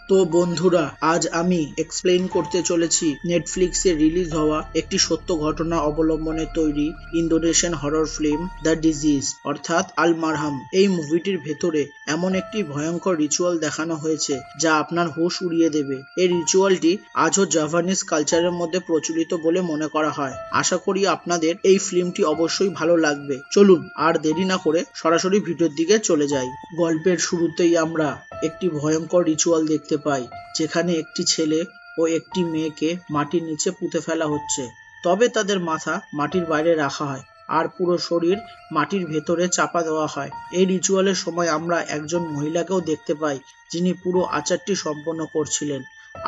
তো বন্ধুরা, আজ আমি এক্সপ্লেইন করতে চলেছি নেটফ্লিক্সে রিলিজ হওয়া একটি সত্য ঘটনা অবলম্বনে তৈরি Indonesian horror film the disease অর্থাৎ আল মারহাম। এই মুভিটির ভেতরে এমন একটি ভয়ঙ্কর রিচুয়াল দেখানো হয়েছে যা আপনার হুঁশ উড়িয়ে দেবে। এই রিচুয়ালটি আজও জাভানিজ কালচারের মধ্যে প্রচলিত বলে মনে করা হয়। আশা করি আপনাদের এই ফিল্মটি অবশ্যই ভালো লাগবে। চলুন আর দেরি না করে সরাসরি ভিডিওর দিকে চলে যাই। গল্পের শুরুতেই আমরা একটি ভয়ঙ্কর রিচুয়াল দেখতে পাই, যেখানে একটি ছেলে ও একটি মেয়েকে মাটির নিচে পুঁতে ফেলা হচ্ছে। তবে তাদের মাথা মাটির বাইরে রাখা হয় আর পুরো শরীর মাটির ভেতরে চাপা দেওয়া হয়। এই রিচুয়ালের সময় আমরা একজন মহিলাকেও দেখতে পাই, যিনি পুরো আচারটি সম্পন্ন করছিলেন।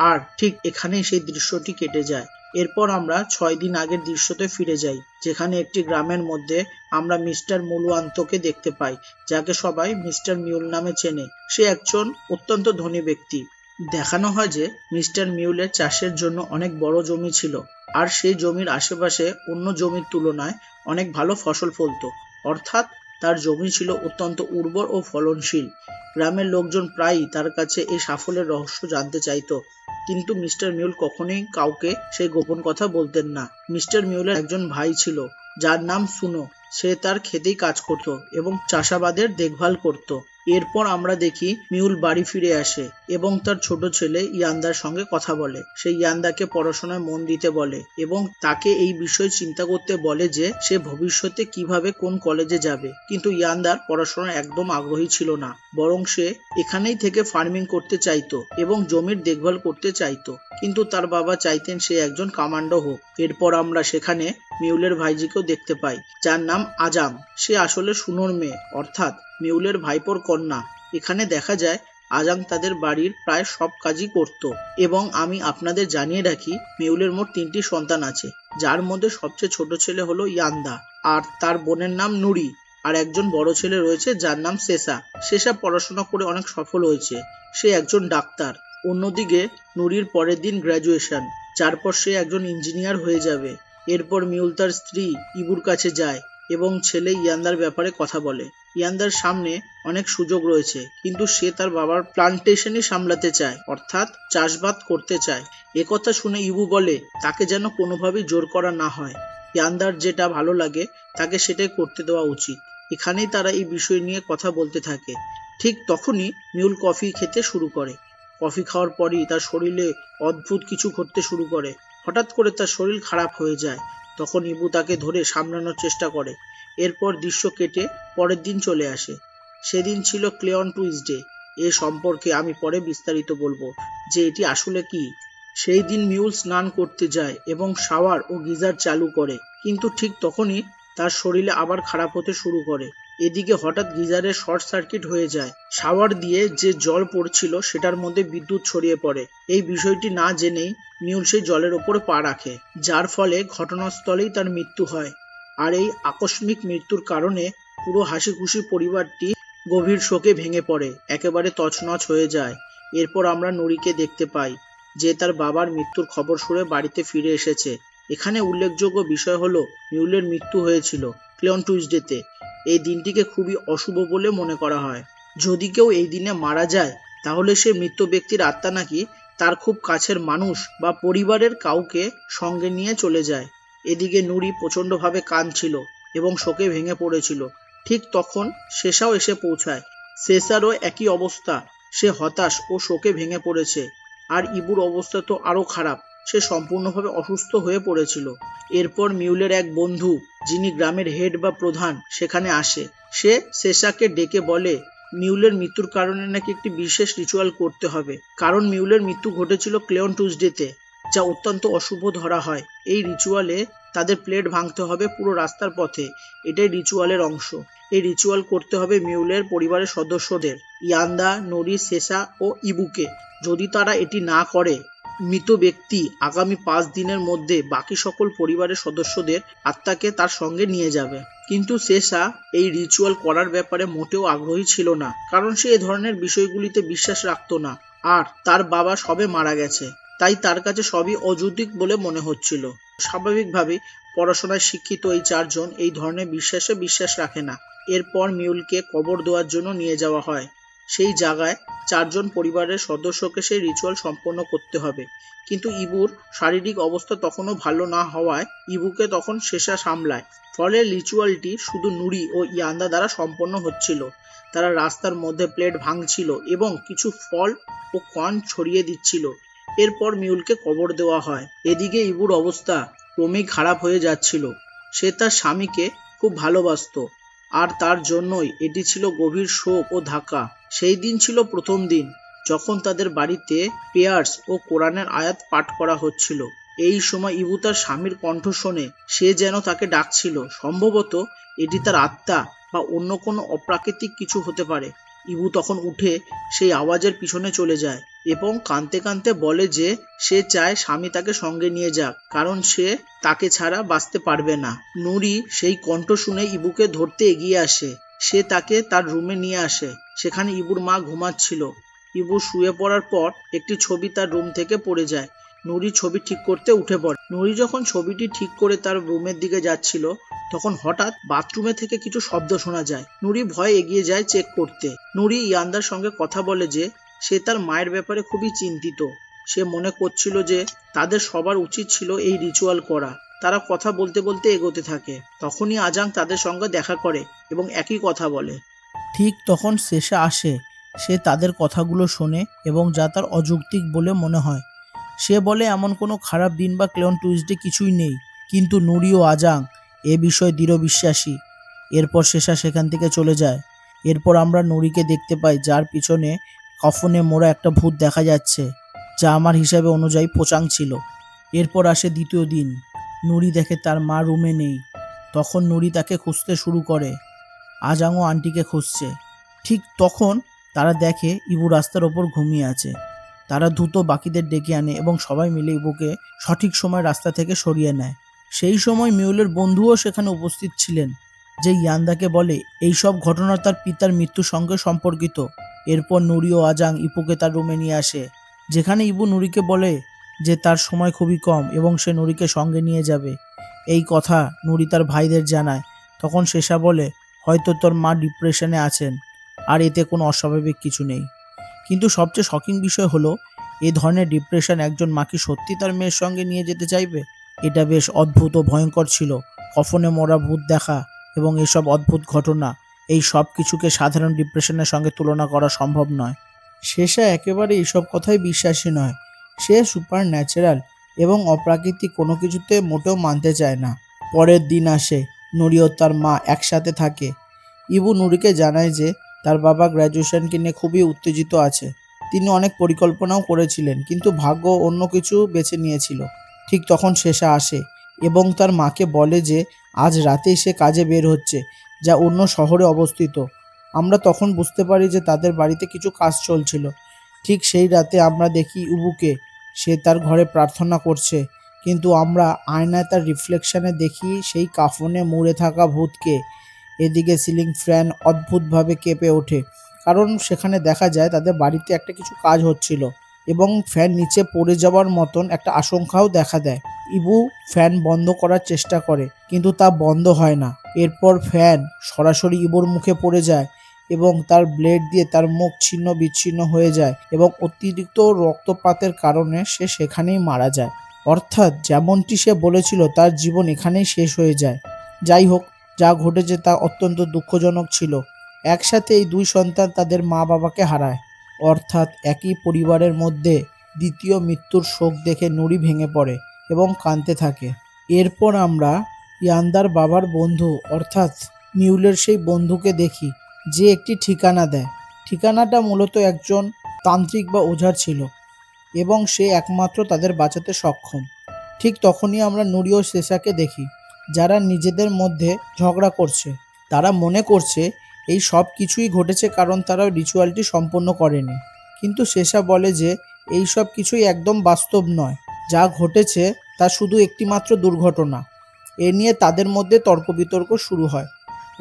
আর ঠিক এখানেই সেই দৃশ্যটি কেটে যায়। এরপর আমরা 6 দিন আগের দৃশ্যতে ফিরে যাই, যেখানে একটি গ্রামের মধ্যে আমরা মিস্টার মুলুয়ান্তকে দেখতে পাই, যাকে সবাই মিস্টার মিউল নামে চেনে। সে একজন অত্যন্ত ধনী ব্যক্তি। দেখানো হয় যে মিস্টার মিউলের চাষের জন্য অনেক বড় জমি ছিল, আর সেই জমির আশেপাশে অন্য জমির তুলনায় অনেক ভালো ফসল ফলতো। অর্থাৎ তার জমি ছিল অত্যন্ত উর্বর ও ফলনশীল। গ্রামের লোকজন প্রায়ই তার কাছে এই সাফল্যের রহস্য জানতে চাইতো, কিন্তু মিস্টার মিউল কখনোই কাউকে সেই গোপন কথা বলতেন না। মিস্টার মিউলের একজন ভাই ছিল, যার নাম সুনো। সে তার ক্ষেতেই কাজ করত এবং চাষাবাদের দেখভাল করত। এরপর আমরা দেখি মিউল বাড়ি ফিরে আসে এবং তার ছোট ছেলে ইয়ান্দার সঙ্গে কথা বলে। সে ইয়ান্দাকে পড়াশোনায় মন দিতে বলে এবং তাকে এই বিষয়ে চিন্তা করতে বলে যে সে ভবিষ্যতে কিভাবে কোন কলেজে যাবে। কিন্তু ইয়ান্দার পড়াশোনায় একদম আগ্রহী ছিল না, বরং সে এখানেই থেকে ফার্মিং করতে চাইতো এবং জমির দেখভাল করতে চাইতো। কিন্তু তার বাবা চাইতেন সে একজন কমান্ডো হোক। এরপর আমরা সেখানে মিউলের ভাইজিকেও দেখতে পাই, যার নাম আজাম। সে আসলে সুনোর মেয়ে, অর্থাৎ মিউলের ভাইপোর কন্যা। এখানে দেখা যায় আজাম তাদের বাড়ির প্রায় সব কাজই করত। এবং আমি আপনাদের জানিয়ে রাখি, মিউলের মোট 3টি সন্তান আছে, যার মধ্যে সবচেয়ে ছোট ছেলে হলো ইয়ান্দা, আর তার বোনের নাম নুরি। আর একজন বড় ছেলে রয়েছে, যার নাম সেসা। সেসা পড়াশোনা করে অনেক সফল হয়েছে, সে একজন ডাক্তার। অন্যদিকে নুরির পরের দিন গ্র্যাজুয়েশন, যার পর সে একজন ইঞ্জিনিয়ার হয়ে যাবে। এরপর মিউল তার স্ত্রী ইবুর কাছে যায় এবং ছেলে ইয়ান্দার ব্যাপারে কথা বলে। ইয়ান্দার সামনে অনেক সুযোগ রয়েছে, কিন্তু সে তার বাবার প্লান্টেশনই সামলাতে চায়, অর্থাৎ চাষবাদ করতে চায়। একথা শুনে ইবু বলে তাকে যেন কোনোভাবেই জোর করা না হয়। ইয়ান্দার যেটা ভালো লাগে তাকে সেটাই করতে দেওয়া উচিত। এখানেই তারা এই বিষয় নিয়ে কথা বলতে থাকে। ঠিক তখনই মিউল কফি খেতে শুরু করে। কফি খাওয়ার পরই তার শরীরে অদ্ভুত কিছু ঘটতে শুরু করে। হঠাৎ করে তার শরীর খারাপ হয়ে যায়। তখন ইবু তাকে ধরে সামলানোর চেষ্টা করে। এরপর দৃশ্য কেটে পরের দিন চলে আসে। সেদিন ছিল ক্লেয়ন টুইসডে। এ সম্পর্কে আমি পরে বিস্তারিত বলবো যে এটি আসলে কি। সেই দিন মিউল স্নান করতে যায় এবং শাওয়ার ও গিজার চালু করে, কিন্তু ঠিক তখনই তার শরীরে আবার খারাপ হতে শুরু করে। এদিকে হঠাৎ গিজারের শর্ট সার্কিট হয়ে যায়। শাওয়ার দিয়ে যে জল পড়ছিল সেটার মধ্যে বিদ্যুৎ ছড়িয়ে পড়ে। এই বিষয়টি না জেনেই মিউল সেই জলের ওপরে পা রাখে, যার ফলে ঘটনাস্থলেই তার মৃত্যু হয়। আর এই আকস্মিক মৃত্যুর কারণে পুরো হাসি খুশি পরিবারটি গভীর শোকে ভেঙে পড়ে, একেবারে তছনছ হয়ে যায়। এরপর আমরা নুরিকে দেখতে পাই, যে তার বাবার মৃত্যুর খবর শুনে বাড়িতে ফিরে এসেছে। এখানে উল্লেখযোগ্য বিষয় হলো মিউলের মৃত্যু হয়েছিল ক্লেয়ন টুইসডেতে। এই দিনটিকে খুবই অশুভ বলে মনে করা হয়। যদি কেউ এই দিনে মারা যায়, তাহলে সে মৃত ব্যক্তির আত্মা নাকি তার খুব কাছের মানুষ বা পরিবারের কাউকে সঙ্গে নিয়ে চলে যায়। এদিকে নুরি প্রচণ্ডভাবে কাঁদছিল এবং শোকে ভেঙে পড়েছিল। ঠিক তখন সেসাও এসে পৌঁছায়। সেসারও একই অবস্থা, সে হতাশ ও শোকে ভেঙে পড়েছে। আর ইবুর অবস্থা তো আরো খারাপ, সে সম্পূর্ণভাবে অসুস্থ হয়ে পড়েছিল। এরপর মিউলের এক বন্ধু, যিনি গ্রামের হেড বা প্রধান, সেখানে আসে। সে সেসাকে ডেকে বলে মিউলের মৃত্যুর কারণে নাকি একটি বিশেষ রিচুয়াল করতে হবে, কারণ মিউলের মৃত্যু ঘটেছিল ক্লেয়ন টুইসডেতে, যা অত্যন্ত অশুভ ধরা হয়। এই রিচুয়ালে তাদের প্লেট ভাঙতে হবে পুরো রাস্তার পথে। এটাই রিচুয়ালের অংশ। এই রিচুয়াল করতে হবে মিউলের পরিবারের সদস্যদের, ইয়ান্দা, নরি, সেসা ও ইবুকে। যদি তারা এটি না করে, মৃত ব্যক্তি আগামী 5 দিনের মধ্যে বাকি সকল পরিবারের সদস্যদের আত্মাকে তার সঙ্গে নিয়ে যাবে। কিন্তু সেসা এই রিচুয়াল করার ব্যাপারে মোটেও আগ্রহী ছিল না, কারণ সে এ ধরনের বিষয়গুলিতে বিশ্বাস রাখতো না। আর তার বাবা সবে মারা গেছে, তাই তার কাছে সবই অযৌক্তিক বলে মনে হচ্ছিল। স্বাভাবিকভাবেই পড়াশোনায় শিক্ষিত এই 4 জন এই ধরনের বিশ্বাসে বিশ্বাস রাখে না। এরপর মিউলকে কবর দেওয়ার জন্য নিয়ে যাওয়া হয়। সেই জায়গায় 4জন পরিবারের সদস্যকে সেই রিচুয়াল সম্পন্ন করতে হবে। কিন্তু ইবুর শারীরিক অবস্থা তখনও ভালো না হওয়ায় ইবুকে তখন শেষা সামলায়। ফলে রিচুয়ালটি শুধু নুরি ও ইয়ান্দা দ্বারা সম্পন্ন হচ্ছিল। তারা রাস্তার মধ্যে প্লেট ভাঙছিল এবং কিছু ফল ও কর্ন ছড়িয়ে দিচ্ছিল। এরপর মিউলকে কবর দেওয়া হয়। এদিকে ইবুর অবস্থা ক্রমেই খারাপ হয়ে যাচ্ছিল। সে তার স্বামীকে খুব ভালোবাসতো, আর তার জন্যই এটি ছিল গভীর শোক ও ধাক্কা। সেই দিন ছিল প্রথম দিন যখন তাদের বাড়িতে প্রেয়ার্স ও কোরআনের আয়াত পাঠ করা হচ্ছিল। এই সময় ইবু তার স্বামীর কণ্ঠ শোনে। সে যেন তাকে ডাকছিল। সম্ভবত এটি তার আত্মা বা অন্য কোনো অপ্রাকৃতিক কিছু হতে পারে। ইবু তখন উঠে সেই আওয়াজের পিছনে চলে যায় এবং কাঁদতে কাঁদতে বলে যে সে চায় স্বামী তাকে সঙ্গে নিয়ে যাক, কারণ সে তাকে ছাড়া বাঁচতে পারবে না। নুরি সেই কণ্ঠ শুনে ইবুকে ধরতে এগিয়ে আসে। সে তাকে তার রুমে নিয়ে আসে। সেখানে ইবুর মা ঘুমাচ্ছিল। ইবু শুয়ে পড়ার পর একটি ছবি তার রুম থেকে পড়ে যায়। নুরি ছবি ঠিক করতে উঠে পড়ে। নুরি যখন ছবিটি ঠিক করে তার রুমের দিকে যাচ্ছিল, তখন হঠাৎ বাথরুমে থেকে কিছু শব্দ শোনা যায়। নুরি ভয়ে এগিয়ে যায় চেক করতে। নুরি ইয়ান্দার সঙ্গে কথা বলে যে সে তার মায়ের ব্যাপারে খুবই চিন্তিত। সে মনে করছিল যে তাদের সবার উচিত ছিল এই রিচুয়াল করা। তারা কথা বলতে বলতে এগোতে থাকে। তখনই আজাং তাদের সঙ্গে দেখা করে এবং একই কথা বলে। ঠিক তখন শেষা আসে। সে তাদের কথাগুলো শোনে এবং যা তার অযৌক্তিক বলে মনে হয়। সে বলে এমন কোনো খারাপ দিন বা ক্লেন টুইসডে কিছুই নেই। কিন্তু নুরি ও আজাং এ বিষয়ে দৃঢ় বিশ্বাসী। এরপর শেষা সেখান থেকে চলে যায়। এরপর আমরা নুরিকে দেখতে পাই, যার পিছনে কফনে মোড়া একটা ভূত দেখা যাচ্ছে, যা আমার হিসাবে অনুযায়ী পোচাং ছিল। এরপর আসে দ্বিতীয় দিন। নুরি দেখে তার মা রুমে নেই। তখন নুরি তাকে খুঁজতে শুরু করে। আজাংও আন্টিকে খুঁজছে। ঠিক তখন তারা দেখে ইবু রাস্তার ওপর ঘুমিয়ে আছে। তারা দ্রুত বাকিদের ডেকে আনে এবং সবাই মিলে ইবুকে সঠিক সময় রাস্তা থেকে সরিয়ে নেয়। সেই সময় মিউলের বন্ধুও সেখানে উপস্থিত ছিলেন, যে ইয়ান্দাকে বলে এই সব ঘটনা তার পিতার মৃত্যুর সঙ্গে সম্পর্কিত। এরপর নুরি ও আজাং ইপুকে তার রুমে নিয়ে আসে, যেখানে ইবু নুরিকে বলে যে তার সময় খুবই কম এবং সে নুরিকে সঙ্গে নিয়ে যাবে। এই কথা নুরি তার ভাইদের জানায়। তখন শেষা বলে, হয়তো তোর মা ডিপ্রেশনে আছেন, আর এতে কোনো অস্বাভাবিক কিছু নেই। কিন্তু সবচেয়ে শকিং বিষয় হলো, এই ধরনের ডিপ্রেশন একজন মা কি সত্যি তার মেয়ের সঙ্গে নিয়ে যেতে চাইবে? এটা বেশ অদ্ভুত ও ভয়ঙ্কর ছিল। কফনে মরা ভূত দেখা এবং এসব অদ্ভুত ঘটনা, এই সব কিছুকে সাধারণ ডিপ্রেশনের সঙ্গে তুলনা করা সম্ভব নয়। শেষা একেবারে এইসব কথাই বিশ্বাসী নয়। সে সুপার ন্যাচারাল এবং অপ্রাকৃতিক কোনো কিছুতে মোটেও মানতে চায় না। পরের দিন আসে। নুরি ও তার মা একসাথে থাকে। ইবু নুরিকে জানায় যে তার বাবা গ্র্যাজুয়েশনকে নিয়ে খুবই উত্তেজিত আছে। তিনি অনেক পরিকল্পনাও করেছিলেন, কিন্তু ভাগ্য অন্য কিছু বেছে নিয়েছিল। ঠিক তখন শেষা আসে এবং তার মাকে বলে যে আজ রাতেই সে কাজে বের হচ্ছে, যা অন্য শহরে অবস্থিত। আমরা তখন বুঝতে পারি যে তাদের বাড়িতে কিছু কাজ চলছিল। ঠিক সেই রাতে আমরা দেখি ইবুকে। সে তার ঘরে প্রার্থনা করছে, কিন্তু আমরা আয়নায় তার রিফ্লেকশনে দেখি সেই কাফনে মুড়ে থাকা ভূতকে। এদিকে সিলিং ফ্যান অদ্ভুতভাবে কেঁপে ওঠে, কারণ সেখানে দেখা যায় তাদের বাড়িতে একটা কিছু কাজ হচ্ছিল এবং ফ্যান নিচে পড়ে যাওয়ার মতন একটা আশঙ্কাও দেখা দেয়। ইবু ফ্যান বন্ধ করার চেষ্টা করে, কিন্তু তা বন্ধ হয় না। এরপর ফ্যান সরাসরি ইবুর মুখে পড়ে যায় এবং তার ব্লেড দিয়ে তার মুখ ছিন্ন বিচ্ছিন্ন হয়ে যায় এবং অতিরিক্ত রক্তপাতের কারণে সে সেখানেই মারা যায়। অর্থাৎ যেমনটি সে বলেছিল, তার জীবন এখানেই শেষ হয়ে যায়। যাই হোক, যা ঘটেছে তা অত্যন্ত দুঃখজনক ছিল। একসাথে এই দুই সন্তান তাদের মা বাবাকে হারায়। অর্থাৎ একই পরিবারের মধ্যে দ্বিতীয় মৃত্যুর শোক দেখে নুরি ভেঙে পড়ে এবং কাঁদতে থাকে। এরপর আমরা ইয়ান্দার বাবার বন্ধু অর্থাৎ মিউলের সেই বন্ধুকে দেখি, যে একটি ঠিকানা দেয়। ঠিকানাটা মূলত একজন তান্ত্রিক বা ওঝার ছিল এবং সে একমাত্র তাদের বাঁচাতে সক্ষম। ঠিক তখনই আমরা নুরি ও শেষাকে দেখি, যারা নিজেদের মধ্যে ঝগড়া করছে। তারা মনে করছে এই সব কিছুই ঘটেছে কারণ তারা রিচুয়ালটি সম্পন্ন করেনি। কিন্তু শেষা বলে যে এই সব কিছুই একদম বাস্তব নয়। যা ঘটেছে তা শুধু একটিমাত্র দুর্ঘটনা। এ নিয়ে তাদের মধ্যে তর্ক বিতর্ক শুরু হয়।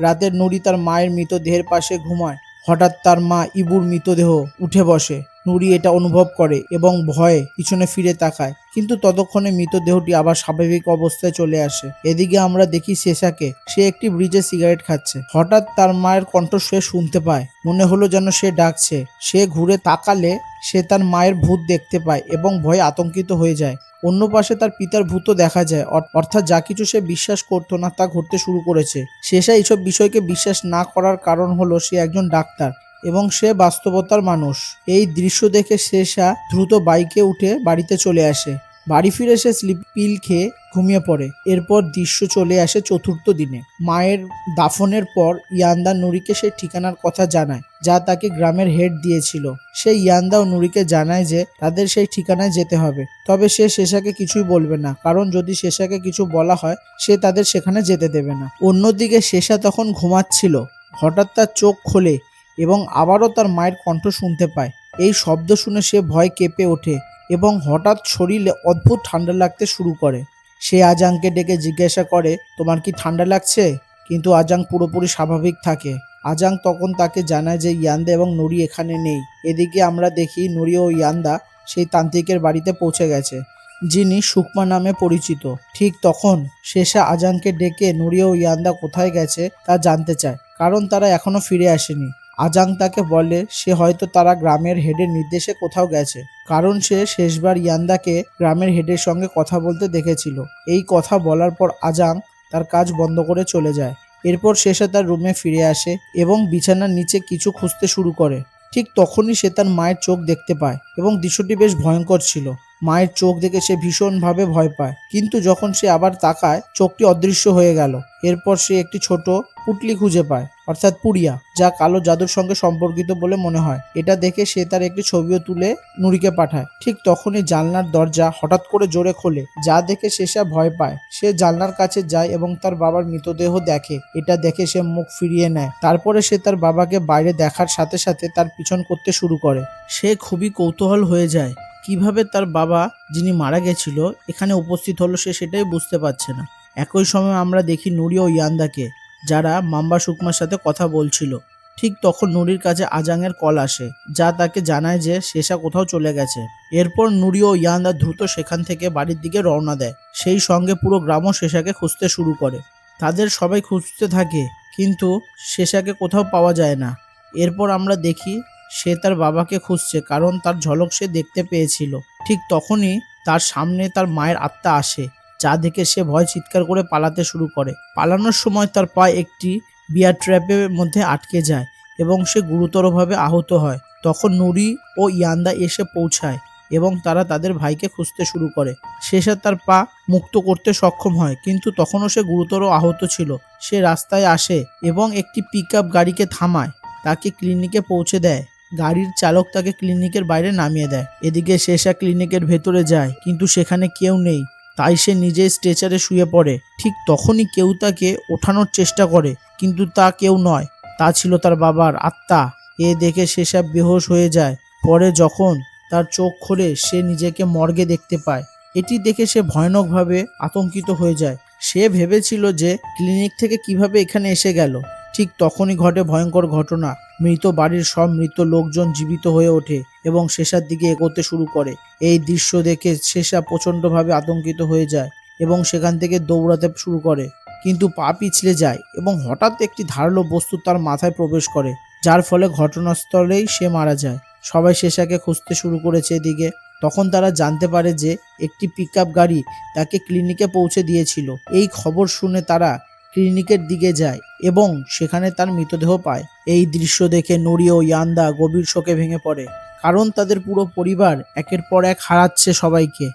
রাতে নুরি তার মায়ের মৃতদেহের পাশে ঘুমায়। হঠাৎ তার মা ইবুর মৃতদেহ উঠে বসে। নুরি এটা অনুভব করে এবং ভয়ে পিছনে ফিরে তাকায়, কিন্তু ততক্ষণে মৃতদেহটি আবার স্বাভাবিক অবস্থায় চলে আসে। এদিকে আমরা দেখি শেষাকে, সে একটি ব্রিজে সিগারেট খাচ্ছে। হঠাৎ তার মায়ের কণ্ঠ সে শুনতে পায়, মনে হলো যেন সে ডাকছে। সে ঘুরে তাকালে সে তার মায়ের ভূত দেখতে পায় এবং ভয়ে আতঙ্কিত হয়ে যায়। অন্য পাশে তার পিতার ভূতও দেখা যায়, অর্থাৎ যা কিছু সে বিশ্বাস করতো না তা ঘটতে শুরু করেছে। শেষা এইসব বিষয়কে বিশ্বাস না করার কারণ হলো সে একজন ডাক্তার এবং সে বাস্তবতার মানুষ। এই দৃশ্য দেখে শেষা দ্রুত বাইকে উঠে বাড়িতে চলে আসে। বাড়ি ফিরে সে স্লিপ পিল খেয়ে ঘুমিয়ে পড়ে। এরপর দৃশ্য চলে আসে চতুর্থ দিনে। মায়ের দাফনের পর ইয়ান্দা নুরিকে সেই ঠিকানার কথা জানায় যা তাকে গ্রামের হেড দিয়েছিল। সেই ইয়ান্দা ও নুরিকে জানায় যে তাদের সেই ঠিকানায় যেতে হবে, তবে সে শেষাকে কিছুই বলবে না, কারণ যদি শেষাকে কিছু বলা হয় সে তাদের সেখানে যেতে দেবে না। অন্যদিকে শেষা তখন ঘুমাচ্ছিল। হঠাৎ তার চোখ খোলে এবং আবারও তার মায়ের কণ্ঠ শুনতে পায়। এই শব্দ শুনে সে ভয় কেঁপে ওঠে এবং হঠাৎ শরীরে অদ্ভুত ঠান্ডা লাগতে শুরু করে। সে আজাংকে ডেকে জিজ্ঞাসা করে, তোমার কি ঠান্ডা লাগছে? কিন্তু আজাং পুরোপুরি স্বাভাবিক থাকে। আজাং তখন তাকে জানায় যে ইয়ান্দা এবং নুরি এখানে নেই। এদিকে আমরা দেখি নুরি ও ইয়ান্দা সেই তান্ত্রিকের বাড়িতে পৌঁছে গেছে, যিনি সুকমা নামে পরিচিত। ঠিক তখন শেষা আজাংকে ডেকে নুরি ও ইয়ান্দা কোথায় গেছে তা জানতে চায়, কারণ তারা এখনো ফিরে আসেনি। আজাং তাকে বলে সে হয়তো তারা গ্রামের হেডের নির্দেশে কোথাও গেছে, কারণ সে শেষবার ইয়ান্দাকে গ্রামের হেডের সঙ্গে কথা বলতে দেখেছিল। এই কথা বলার পর আজাং তার কাজ বন্ধ করে চলে যায়। এরপর শেষা তার রুমে ফিরে আসে এবং বিছানার নিচে কিছু খুঁজতে শুরু করে। ঠিক তখনই সে তার মায়ের চোখ দেখতে পায় এবং দৃশ্যটি বেশ ভয়ঙ্কর ছিল। মায়ের চোখ দেখে সে ভীষণভাবে ভয় পায়, কিন্তু যখন সে আবার তাকায় চোখটি অদৃশ্য হয়ে গেল। এরপর সে একটি ছোট পুটলি খুঁজে পায়, অর্থাৎ পুড়িয়া, যা কালো জাদুর সঙ্গে সম্পর্কিত বলে মনে হয়। এটা দেখে সে তার একটি ছবিও তুলে নুরিকে পাঠায়। ঠিক তখনই জানলার দরজা হঠাৎ করে জোরে খোলে, যা দেখে শেষা ভয় পায়। সে জানলার কাছে যায় এবং তার বাবার মৃতদেহ দেখে। এটা দেখে সে মুখ ফিরিয়ে নেয়। তারপরে সে তার বাবাকে বাইরে দেখার সাথে সাথে তার পিছন করতে শুরু করে। সে খুবই কৌতূহল হয়ে যায়, কিভাবে তার বাবা, যিনি মারা গেছিল, এখানে উপস্থিত হলো সে সেটাই বুঝতে পারছে না। একই সময় আমরা দেখি নুরি ও ইয়ান্দাকে, যারা মাম্বা সুকমার সাথে কথা বলছিল। ঠিক তখন নুরির কাছে আজাংয়ের কল আসে, যা তাকে জানায় যে শেষা কোথাও চলে গেছে। এরপর নুরি ও ইয়ান্দা দ্রুত সেখান থেকে বাড়ির দিকে রওনা দেয়। সেই সঙ্গে পুরো গ্রামও শেষাকে খুঁজতে শুরু করে। তাদের সবাই খুঁজতে থাকে, কিন্তু শেষাকে কোথাও পাওয়া যায় না। এরপর আমরা দেখি সে তার বাবাকে খুঁজছে, কারণ তার ঝলক সে দেখতে পেয়েছিল। ঠিক তখনই তার সামনে তার মায়ের আত্মা আসে, যা দেখে সে ভয় চিৎকার করে পালাতে শুরু করে। পালানোর সময় তার পা একটি বিয়ার ট্র্যাপের মধ্যে আটকে যায় এবং সে গুরুতরভাবে আহত হয়। তখন নুরি ও ইয়ান্দা এসে পৌঁছায় এবং তারা তাদের ভাইকে খুঁজতে শুরু করে। শেষা তার পা মুক্ত করতে সক্ষম হয়, কিন্তু তখনও সে গুরুতর আহত ছিল। সে রাস্তায় আসে এবং একটি পিকআপ গাড়িকে থামায়, তাকে ক্লিনিকে পৌঁছে দেয়। গাড়ির চালক তাকে ক্লিনিকের বাইরে নামিয়ে দেয়। এদিকে শেষা ক্লিনিকের ভেতরে যায়, কিন্তু সেখানে কেউ নেই, তাই সে নিজে স্ট্রেচারে শুয়ে পড়ে। ঠিক তখনই কেউ তাকে ওঠানোর চেষ্টা করে, কিন্তু তা কেউ নয়, তা ছিল তার বাবার আত্মা। এ দেখে শেষা বেহুশ হয়ে যায়। পরে যখন তার চোখ খোলে সে নিজেকে মর্গে দেখতে পায়। এটি দেখে সে ভয়ানকভাবে আতঙ্কিত হয়ে যায়। সে ভেবেছিল যে ক্লিনিক থেকে কিভাবে এখানে এসে গেল। ঠিক তখনই ঘটে ভয়ঙ্কর ঘটনা। মৃত বাড়ির সব মৃত লোকজন জীবিত হয়ে ওঠে এবং শেষার দিকে এগোতে শুরু করে। এই দৃশ্য দেখে শেষা প্রচণ্ডভাবে আতঙ্কিত হয়ে যায় এবং সেখান থেকে দৌড়াতে শুরু করে, কিন্তু পা পিছলে যায় এবং হঠাৎ একটি ধারালো বস্তু তার মাথায় প্রবেশ করে, যার ফলে ঘটনাস্থলেই সে মারা যায়। সবাই শেষাকে খুঁজতে শুরু করেছে। এদিকে তখন তারা জানতে পারে যে একটি পিকআপ গাড়ি তাকে ক্লিনিকে পৌঁছে দিয়েছিল। এই খবর শুনে তারা ক্লিনিকের দিকে যায় এবং সেখানে তার মৃতদেহ পায়। এই দৃশ্য দেখে নুরি ও ইয়ান্দা গভীর শোকে ভেঙে পড়ে, কারণ তাদের পুরো পরিবার একের পর এক হারাচ্ছে সবাইকে।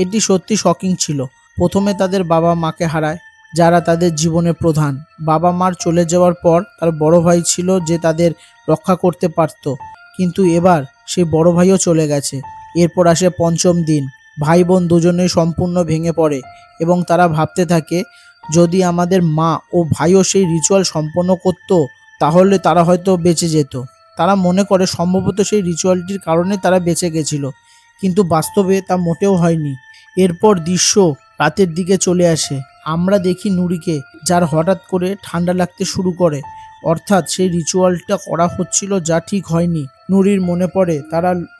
এটি সত্যি শকিং ছিল। প্রথমে তাদের বাবা মাকে হারায়, যারা তাদের জীবনের প্রধান। বাবা মার চলে যাওয়ার পর তার বড় ভাই ছিল যে তাদের রক্ষা করতে পারত, কিন্তু এবার সেই বড় ভাইও চলে গেছে। এরপর আসে পঞ্চম দিন। ভাই বোন দুজনেই সম্পূর্ণ ভেঙে পড়ে এবং তারা ভাবতে থাকে, যদি আমাদের মা ও ভাইও সেই রিচুয়াল সম্পন্ন করত তাহলে তারা হয়তো বেঁচে যেত। তারা মনে করে সম্ভবত সেই রিচুয়ালটির কারণে তারা বেঁচে গেছিল, কিন্তু বাস্তবে তা মোটেও হয়নি। এরপর দৃশ্য রাতের দিকে চলে আসে। আমরা দেখি নুরিকে, যার হঠাৎ করে ঠান্ডা লাগতে শুরু করে, অর্থাৎ সেই রিচুয়ালটা করা হচ্ছিল যা ঠিক হয়নি। নুরির মনে পড়ে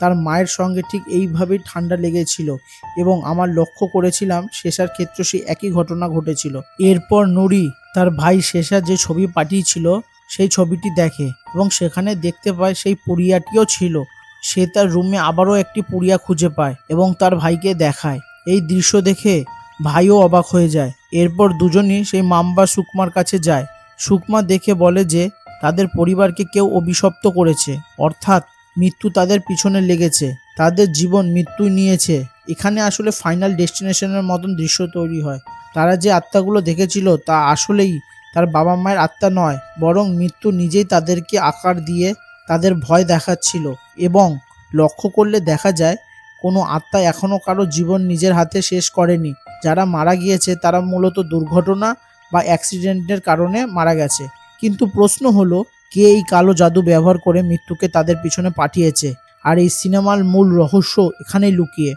তার মায়ের সঙ্গে ঠিক এইভাবেই ঠান্ডা লেগেছিল এবং আমার লক্ষ্য করেছিলাম শেষার ক্ষেত্রে সেই একই ঘটনা ঘটেছিল। এরপর নুরি তার ভাই শেষা যে ছবি পাঠিয়েছিল সেই ছবিটি দেখে এবং সেখানে দেখতে পায় সেই পুড়িয়াটিও ছিল। সে তার রুমে আবারও একটি পুড়িয়া খুঁজে পায় এবং তার ভাইকে দেখায়। এই দৃশ্য দেখে ভাইও অবাক হয়ে যায়। এরপর দুজনই সেই মাম্বা সুকমার কাছে যায়। সুকমা দেখে বলে যে তাদের পরিবারকে কেউ অভিশপ্ত করেছে, অর্থাৎ মৃত্যু তাদের পিছনে লেগেছে, তাদের জীবন মৃত্যুই নিয়েছে। এখানে আসলে ফাইনাল ডেস্টিনেশনের মতন দৃশ্য তৈরি হয়। তারা যে আত্মাগুলো দেখেছিল তা আসলেই তার বাবা মায়ের আত্মা নয়, বরং মৃত্যু নিজেই তাদেরকে আকার দিয়ে তাদের ভয় দেখাচ্ছিল। এবং লক্ষ্য করলে দেখা যায় কোনো আত্মা এখনও কারো জীবন নিজের হাতে শেষ করেনি। যারা মারা গিয়েছে তারা মূলত দুর্ঘটনা বা অ্যাক্সিডেন্টের কারণে মারা গেছে। কিন্তু প্রশ্ন হলো, কে এই কালো জাদু ব্যবহার করে মৃত্যুকে তাদের পিছনে পাঠিয়েছে? আর এই সিনেমার মূল রহস্য এখানেই লুকিয়ে।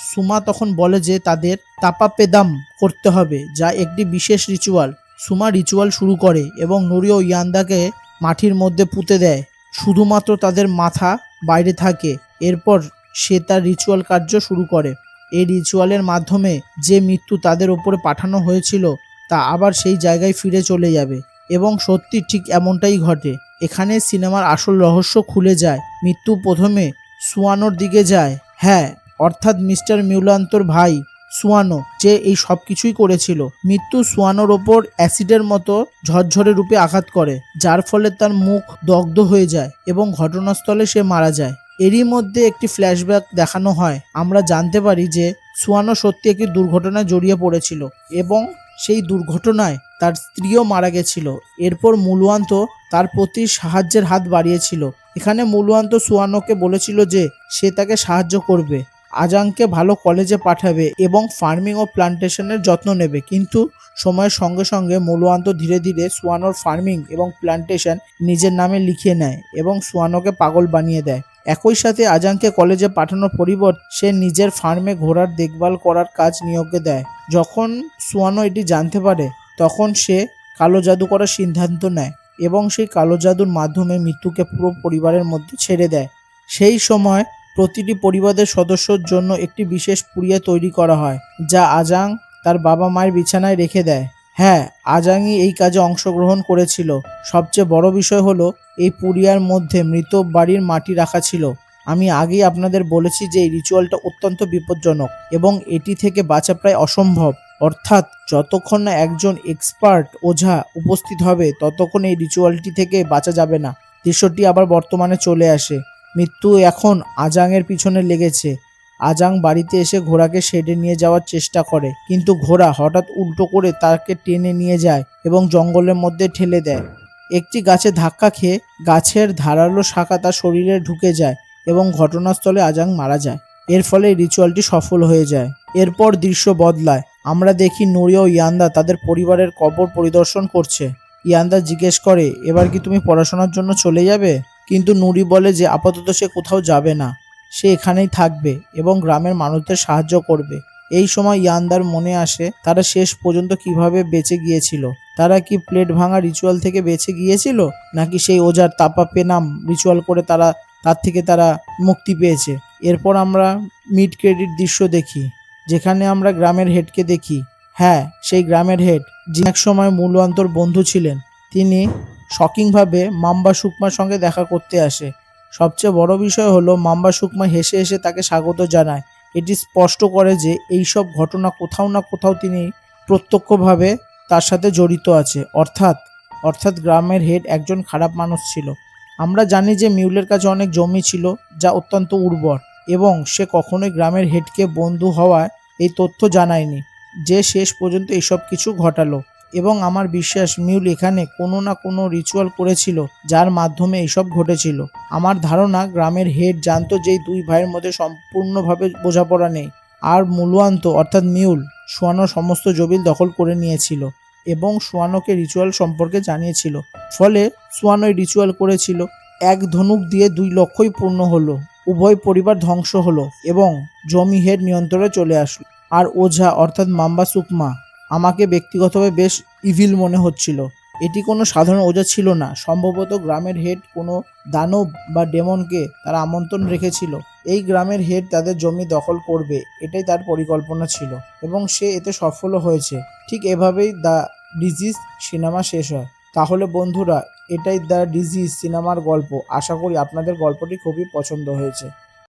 সুমা তখন বলে যে তাদের তাপাপেদাম করতে হবে, যা একটি বিশেষ রিচুয়াল। সুমা রিচুয়াল শুরু করে এবং নুরি ও ইয়ান্দাকে মাটির মধ্যে পুঁতে দেয়। শুধুমাত্র তাদের মাথা বাইরে থাকে। এরপর সে তার রিচুয়াল কার্য শুরু করে। এই রিচুয়ালের মাধ্যমে যে মৃত্যু তাদের উপরে পাঠানো হয়েছিল তা আবার সেই জায়গায় ফিরে চলে যাবে। এবং সত্যি ঠিক এমনটাই ঘটে। এখানে সিনেমার আসল রহস্য খুলে যায়। মৃত্যু প্রথমে সুয়ানোর দিকে যায়, হ্যাঁ, অর্থাৎ মিস্টার মিউলান্তর ভাই সুয়ানো, যে এই সব কিছুই করেছিল। মৃত্যু সুয়ানোর ওপর অ্যাসিডের মতো ঝরঝরে রূপে আঘাত করে, যার ফলে তার মুখ দগ্ধ হয়ে যায় এবং ঘটনাস্থলে সে মারা যায়। এরই মধ্যে একটি ফ্ল্যাশব্যাক দেখানো হয়। আমরা জানতে পারি যে সুয়ানো সত্যি একটি দুর্ঘটনায় জড়িয়ে পড়েছিল এবং সেই দুর্ঘটনায় তার স্ত্রীও মারা গেছিল। এরপর মুলওয়ান্ত তার প্রতি সাহায্যের হাত বাড়িয়েছিল। এখানে মুলওয়ান্ত সুয়ানোকে বলেছিল যে সে তাকে সাহায্য করবে, আজাংকে ভালো কলেজে পাঠাবে এবং ফার্মিং ও প্লান্টেশনের যত্ন নেবে। কিন্তু সময়ের সঙ্গে সঙ্গে মুলওয়ান্ত ধীরে ধীরে সুয়ানোর ফার্মিং এবং প্লান্টেশন নিজের নামে লিখিয়ে নেয় এবং সুয়ানোকে পাগল বানিয়ে দেয়। একই সাথে আজাংকে কলেজে পাঠানোর পরিবর্তে সে নিজের ফার্মে ঘোড়ার দেখভাল করার কাজ নিয়োগে দেয়। যখন সুয়ানো এটি জানতে পারে তখন সে কালো জাদু করার সিদ্ধান্ত নেয় এবং সেই কালো জাদুর মাধ্যমে মৃত্যুকে পুরো পরিবারের মধ্যে ছেড়ে দেয়। সেই সময় প্রতিটি পরিবারের সদস্যর জন্য একটি বিশেষ পুড়িয়া তৈরি করা হয়, যা আজাং তার বাবা মায়ের বিছানায় রেখে দেয়। হ্যাঁ, আজাংই এই কাজে অংশগ্রহণ করেছিল। সবচেয়ে বড় বিষয় হলো এই পুড়িয়ার মধ্যে মৃত বাড়ির মাটি রাখা ছিল। আমি আগেই আপনাদের বলেছি যে এই রিচুয়ালটা অত্যন্ত বিপজ্জনক এবং এটি থেকে বাঁচা প্রায় অসম্ভব। অর্থাৎ যতক্ষণ না একজন এক্সপার্ট ওঝা উপস্থিত হবে ততক্ষণ এই রিচুয়ালটি থেকে বাঁচা যাবে না। দৃশ্যটি আবার বর্তমানে চলে আসে। মৃত্যু এখন আজাংয়ের পিছনে লেগেছে। আজাং বাড়িতে এসে ঘোড়াকে শেডে নিয়ে যাওয়ার চেষ্টা করে, কিন্তু ঘোড়া হঠাৎ উল্টো করে তাকে টেনে নিয়ে যায় এবং জঙ্গলের মধ্যে ঠেলে দেয়। একটি গাছে ধাক্কা খেয়ে গাছের ধারালো শাখা তার শরীরে ঢুকে যায় এবং ঘটনাস্থলে আজাং মারা যায়। এর ফলে রিচুয়ালটি সফল হয়ে যায়। এরপর দৃশ্য বদলায়। আমরা দেখি নুরি ও ইয়ান্দা তাদের পরিবারের কবর পরিদর্শন করছে। ইয়ান্দা জিজ্ঞেস করে, এবার কি তুমি পড়াশোনার জন্য চলে যাবে? কিন্তু নুরি বলে যে আপাতত সে কোথাও যাবে না, সে এখানেই থাকবে এবং গ্রামের মানুষদের সাহায্য করবে। এই সময় ইয়ান্দার মনে আসে তারা শেষ পর্যন্ত কিভাবে বেঁচে গিয়েছিল। তারা কি প্লেট ভাঙা রিচুয়াল থেকে বেঁচে গিয়েছিল, নাকি সেই ওজার তাপাপেনাম রিচুয়াল করে তার থেকে তারা মুক্তি পেয়েছে। এরপর আমরা মিড ক্রেডিট দৃশ্য দেখি, যেখানে আমরা গ্রামের হেডকে দেখি। হ্যাঁ, সেই গ্রামের হেড যিনি একসময় মূলওয়ান্তর বন্ধু ছিলেন। তিনি শকিংভাবে মাম্বা সুকমার সঙ্গে দেখা করতে আসে। সবচেয়ে বড় বিষয় হলো মাম্বা সুকমা হেসে হেসে তাকে স্বাগত জানায়। এটি স্পষ্ট করে যে এই সব ঘটনা কোথাও না কোথাও তিনি প্রত্যক্ষভাবে তার সাথে জড়িত আছে। অর্থাৎ গ্রামের হেড একজন খারাপ মানুষ ছিল। আমরা জানি যে মিউলের কাছে অনেক জমি ছিল যা অত্যন্ত উর্বর এবং সে কখনোই গ্রামের হেডকে বন্ধু হওয়ায় এই তথ্য জানায়নি, যে শেষ পর্যন্ত এসব কিছু ঘটালো। এবং আমার বিশ্বাস মিউল এখানে কোনো না কোনো রিচুয়াল করেছিল যার মাধ্যমে এইসব ঘটেছিল। আমার ধারণা গ্রামের হেড জানতো যে এই দুই ভাইয়ের মধ্যে সম্পূর্ণভাবে বোঝাপড়া নেই, আর মুলওয়ান্ত অর্থাৎ মিউল সুয়ানোর সমস্ত জমিন দখল করে নিয়েছিল এবং সুয়ানোকে রিচুয়াল সম্পর্কে জানিয়েছিল। ফলে সুয়ানো রিচুয়াল করেছিল। এক ধনুক দিয়ে দুই লক্ষ্যই পূর্ণ হলো। উভয় পরিবার ধ্বংস হলো এবং জমি হেড নিয়ন্ত্রণে চলে আসলো। আর ওঝা অর্থাৎ মাম্বা সুকমা আমাকে ব্যক্তিগতভাবে বেশ ইভিল মনে হচ্ছিল। এটি কোনো সাধারণ ওঝা ছিল না, সম্ভবত গ্রামের হেড কোনো দানব বা ডেমনকে তারা আমন্ত্রণ রেখেছিল। এই গ্রামের হেড তাদের জমি দখল করবে, এটাই তার পরিকল্পনা ছিল এবং সে এতে সফলও হয়েছে। ঠিক এভাবেই দ্য ডিজিজ সিনেমা শেষ হয়। তাহলে বন্ধুরা, এটাই দ্য ডিজিজ সিনেমার গল্প। আশা করি আপনাদের গল্পটি খুবই পছন্দ হয়েছে।